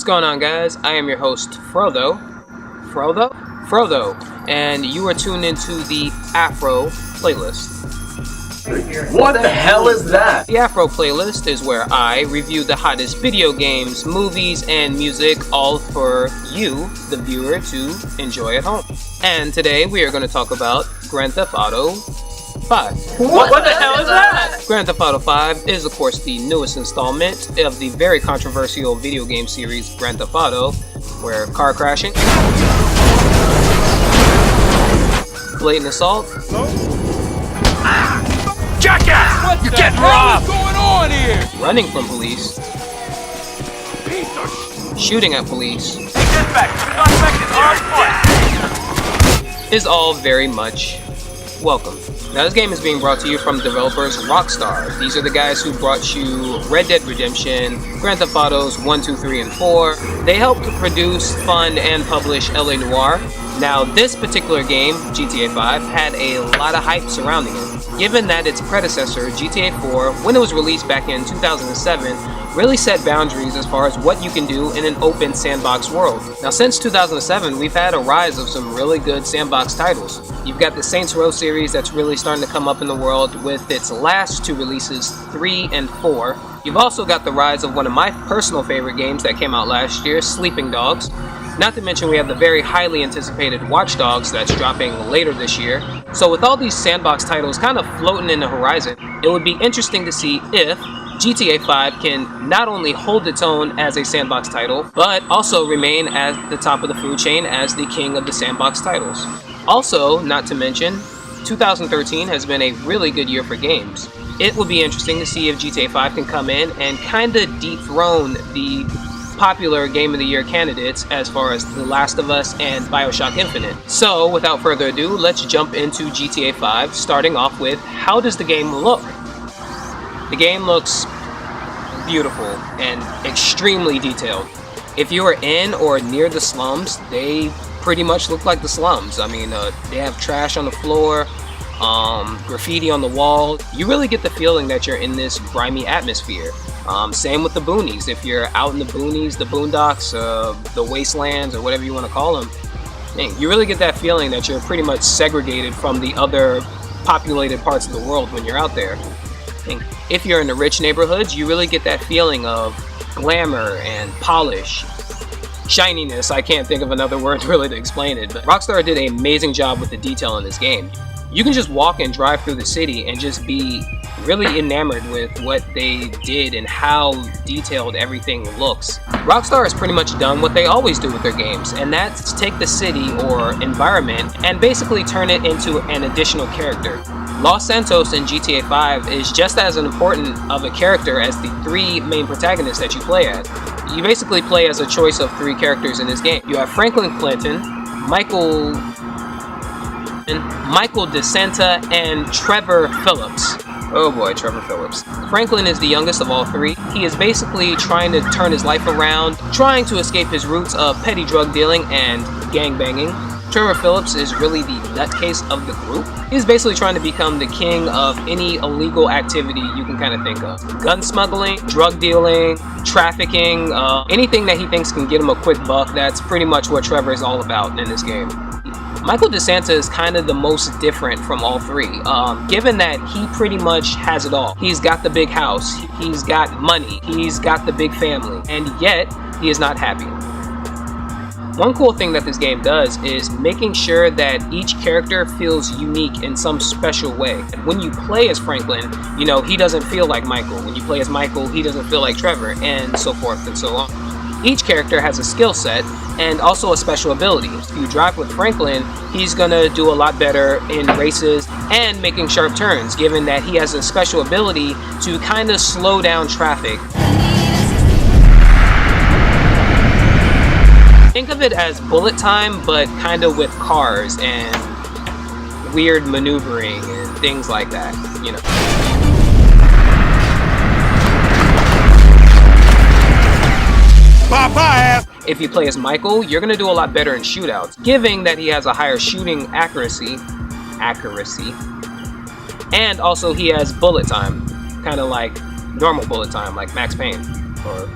going on, guys? I am your host, Fro-Tho. Fro-Tho? Fro-Tho. And you are tuned into the Afro playlist. What the hell is that? The Afro playlist is where I review the hottest video games, movies, and music, all for you, the viewer, to enjoy at home. And today we are going to talk about Grand Theft Auto 5. What the hell is that? Grand Theft Auto 5 is, of course, the newest installment of the very controversial video game series Grand Theft Auto, where car crashing, blatant assault, Jackass! You're getting robbed! What's going on here? running from police, shooting at police, is all very much welcome. Now, this game is being brought to you from developers Rockstar. These are the guys who brought you Red Dead Redemption, Grand Theft Autos 1, 2, 3, and 4. They helped produce, fund, and publish LA Noire. Now, this particular game, GTA 5, had a lot of hype surrounding it, given that its predecessor, GTA 4, when it was released back in 2007, really set boundaries as far as what you can do in an open sandbox world. Now, since 2007, we've had a rise of some really good sandbox titles. You've got the Saints Row series that's really starting to come up in the world with its last two releases, 3 and 4. You've also got the rise of one of my personal favorite games that came out last year, Sleeping Dogs. Not to mention we have the very highly anticipated Watch Dogs that's dropping later this year. So with all these sandbox titles kind of floating in the horizon, it would be interesting to see if GTA 5 can not only hold its own as a sandbox title, but also remain at the top of the food chain as the king of the sandbox titles. Also, not to mention, 2013 has been a really good year for games. It will be interesting to see if GTA 5 can come in and kind of dethrone the popular Game of the Year candidates as far as The Last of Us and BioShock Infinite. So, without further ado, let's jump into GTA 5, starting off with, how does the game look? The game looks beautiful and extremely detailed. If you are in or near the slums, they pretty much look like the slums. I mean, they have trash on the floor, graffiti on the wall. You really get the feeling that you're in this grimy atmosphere. Same with the boonies. If you're out in the boonies, the boondocks, the wastelands, or whatever you want to call them, you really get that feeling that you're pretty much segregated from the other populated parts of the world when you're out there. If you're in the rich neighborhoods, you really get that feeling of glamour and polish. Shininess, I can't think of another word really to explain it, but Rockstar did an amazing job with the detail in this game. You can just walk and drive through the city and just be really enamored with what they did and how detailed everything looks. Rockstar has pretty much done what they always do with their games, and that's take the city or environment and basically turn it into an additional character. Los Santos in GTA 5 is just as important of a character as the three main protagonists that you play as. You basically play as a choice of three characters in this game. You have Franklin Clinton, Michael DeSanta, and Trevor Phillips. Oh boy, Trevor Phillips. Franklin is the youngest of all three. He is basically trying to turn his life around, trying to escape his roots of petty drug dealing and gangbanging. Trevor Phillips is really the nutcase of the group. He's basically trying to become the king of any illegal activity you can kind of think of. Gun smuggling, drug dealing, trafficking, anything that he thinks can get him a quick buck. That's pretty much what Trevor is all about in this game. Michael DeSanta is kind of the most different from all three, given that he pretty much has it all. He's got the big house, he's got money, he's got the big family, and yet he is not happy. One cool thing that this game does is making sure that each character feels unique in some special way. When you play as Franklin, you know, he doesn't feel like Michael. When you play as Michael, he doesn't feel like Trevor, and so forth and so on. Each character has a skill set and also a special ability. If you drive with Franklin, he's gonna do a lot better in races and making sharp turns, given that he has a special ability to kind of slow down traffic. Think of it as bullet time, but kind of with cars and weird maneuvering and things like that, you know. If you play as Michael, you're going to do a lot better in shootouts, given that he has a higher shooting accuracy, and also he has bullet time, kind of like normal bullet time, like Max Payne, or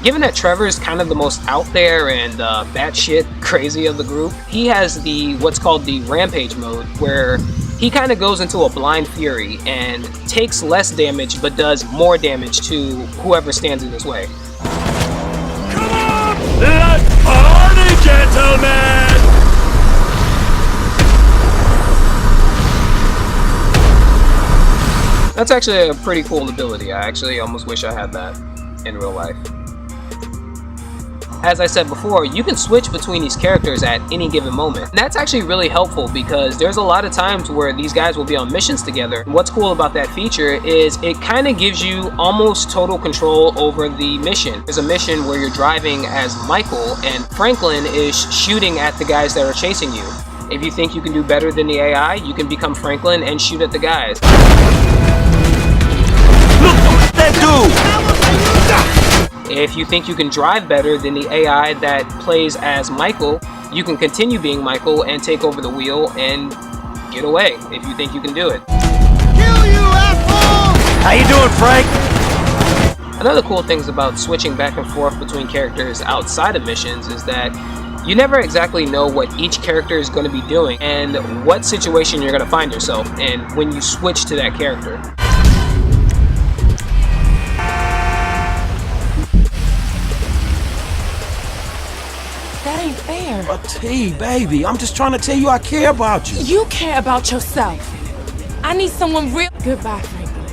Given that Trevor is kind of the most out there and batshit crazy of the group, he has the what's called the rampage mode, where he kind of goes into a blind fury and takes less damage but does more damage to whoever stands in his way. Come on! Let's party, gentlemen! That's actually a pretty cool ability. I actually almost wish I had that in real life. As I said before, you can switch between these characters at any given moment. And that's actually really helpful because there's a lot of times where these guys will be on missions together. And what's cool about that feature is it kind of gives you almost total control over the mission. There's a mission where you're driving as Michael and Franklin is shooting at the guys that are chasing you. If you think you can do better than the AI, you can become Franklin and shoot at the guys. Look what that do! If you think you can drive better than the AI that plays as Michael, you can continue being Michael and take over the wheel and get away if you think you can do it. Kill you, asshole! How you doing, Frank? Another cool thing about switching back and forth between characters outside of missions is that you never exactly know what each character is going to be doing and what situation you're going to find yourself in when you switch to that character. That ain't fair. A T, baby. I'm just trying to tell you I care about you. You care about yourself. I need someone real. Goodbye, Franklin.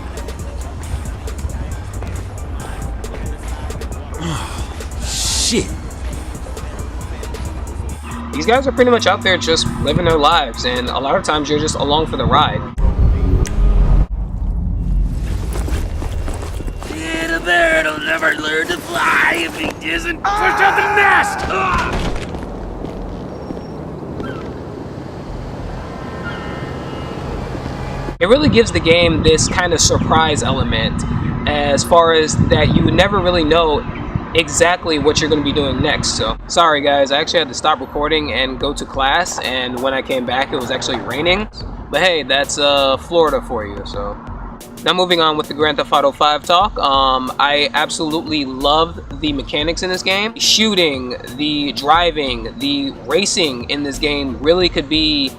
Shit. These guys are pretty much out there just living their lives, and a lot of times you're just along for the ride. Yeah, the bird will never learn to fly if he doesn't push out the nest! It really gives the game this kind of surprise element as far as that you would never really know exactly what you're going to be doing next. So sorry guys, I actually had to stop recording and go to class, and when I came back it was actually raining. But hey, that's Florida for you. So now moving on with the Grand Theft Auto 5 talk. I absolutely love the mechanics in this game. The shooting, the driving, the racing in this game really could be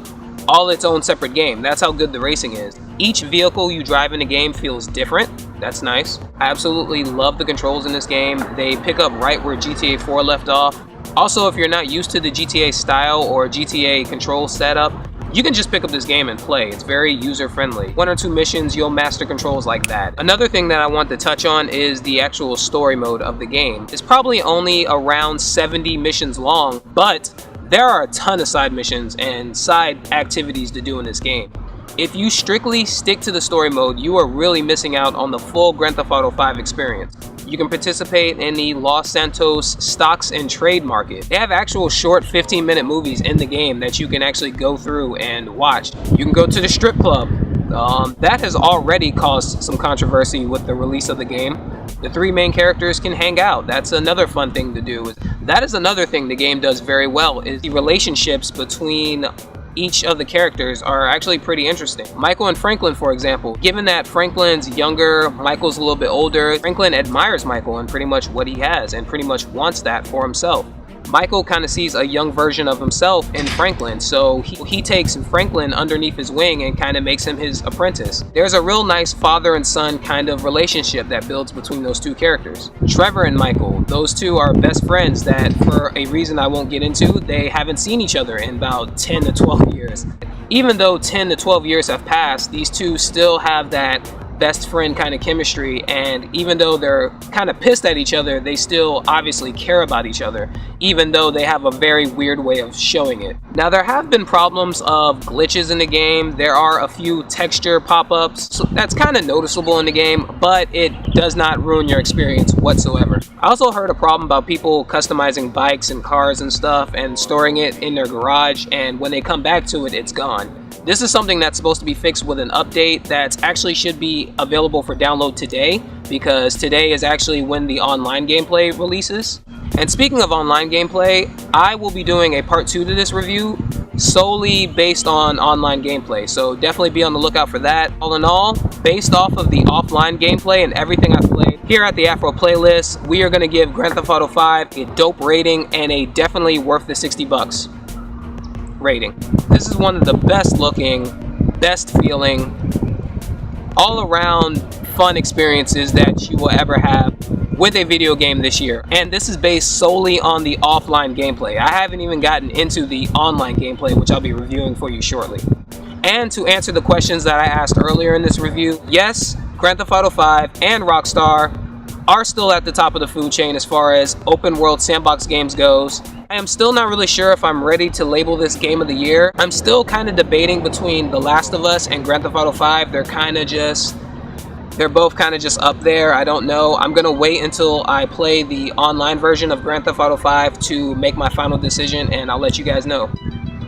all its own separate game. That's how good the racing is. Each vehicle you drive in the game feels different. That's nice. I absolutely love the controls in this game. They pick up right where GTA 4 left off. Also, if you're not used to the GTA style or GTA control setup, you can just pick up this game and play. It's very user-friendly. 1 or 2 missions, you'll master controls like that. Another thing that I want to touch on is the actual story mode of the game. It's probably only around 70 missions long, but there are a ton of side missions and side activities to do in this game. If you strictly stick to the story mode, you are really missing out on the full Grand Theft Auto 5 experience. You can participate in the Los Santos stocks and trade market. They have actual short 15-minute movies in the game that you can actually go through and watch. You can go to the strip club. That has already caused some controversy with the release of the game. The 3 main characters can hang out. That's another fun thing to do. That is another thing the game does very well, is the relationships between each of the characters are actually pretty interesting. Michael and Franklin, for example, given that Franklin's younger, Michael's a little bit older, Franklin admires Michael and pretty much what he has and pretty much wants that for himself. Michael kind of sees a young version of himself in Franklin, so he takes Franklin underneath his wing and kind of makes him his apprentice. There's a real nice father and son kind of relationship that builds between those 2 characters. Trevor and Michael, those 2 are best friends that, for a reason I won't get into, they haven't seen each other in about 10 to 12 years. Even though 10 to 12 years have passed, these 2 still have that best friend kind of chemistry, and even though they're kind of pissed at each other, they still obviously care about each other, even though they have a very weird way of showing it. Now, there have been problems of glitches in the game. There are a few texture pop-ups, so that's kind of noticeable in the game, but it does not ruin your experience whatsoever. I also heard a problem about people customizing bikes and cars and stuff and storing it in their garage, and when they come back to it, it's gone. This is something that's supposed to be fixed with an update that actually should be available for download today, because today is actually when the online gameplay releases. And speaking of online gameplay, I will be doing a part 2 to this review solely based on online gameplay, so definitely be on the lookout for that. All in all, based off of the offline gameplay and everything I've played here at the Afro Playlist, we are going to give Grand Theft Auto 5 a dope rating and a definitely worth the $60 rating. This is one of the best looking, best feeling, all around fun experiences that you will ever have with a video game this year. And this is based solely on the offline gameplay. I haven't even gotten into the online gameplay, which I'll be reviewing for you shortly. And to answer the questions that I asked earlier in this review, yes, Grand Theft Auto 5 and Rockstar are still at the top of the food chain as far as open world sandbox games goes. I am still not really sure if I'm ready to label this game of the year. I'm still kind of debating between The Last of Us and Grand Theft Auto 5. They're both kind of just up there. I don't know. I'm gonna wait until I play the online version of Grand Theft Auto 5 to make my final decision, and I'll let you guys know.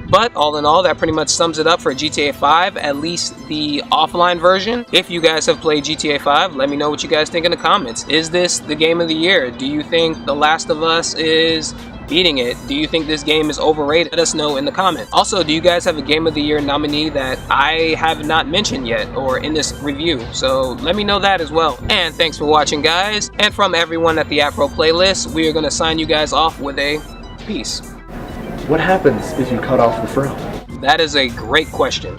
But all in all, that pretty much sums it up for GTA 5, at least the offline version. If you guys have played GTA 5, let me know what you guys think in the comments. Is this the game of the year? Do you think The Last of Us is beating it? Do you think this game is overrated? Let us know in the comments. Also, do you guys have a game of the year nominee that I have not mentioned yet or in this review? So let me know that as well. And thanks for watching, guys. And from everyone at the Afro Playlist, we are going to sign you guys off with a peace. What happens if you cut off the fro? That is a great question.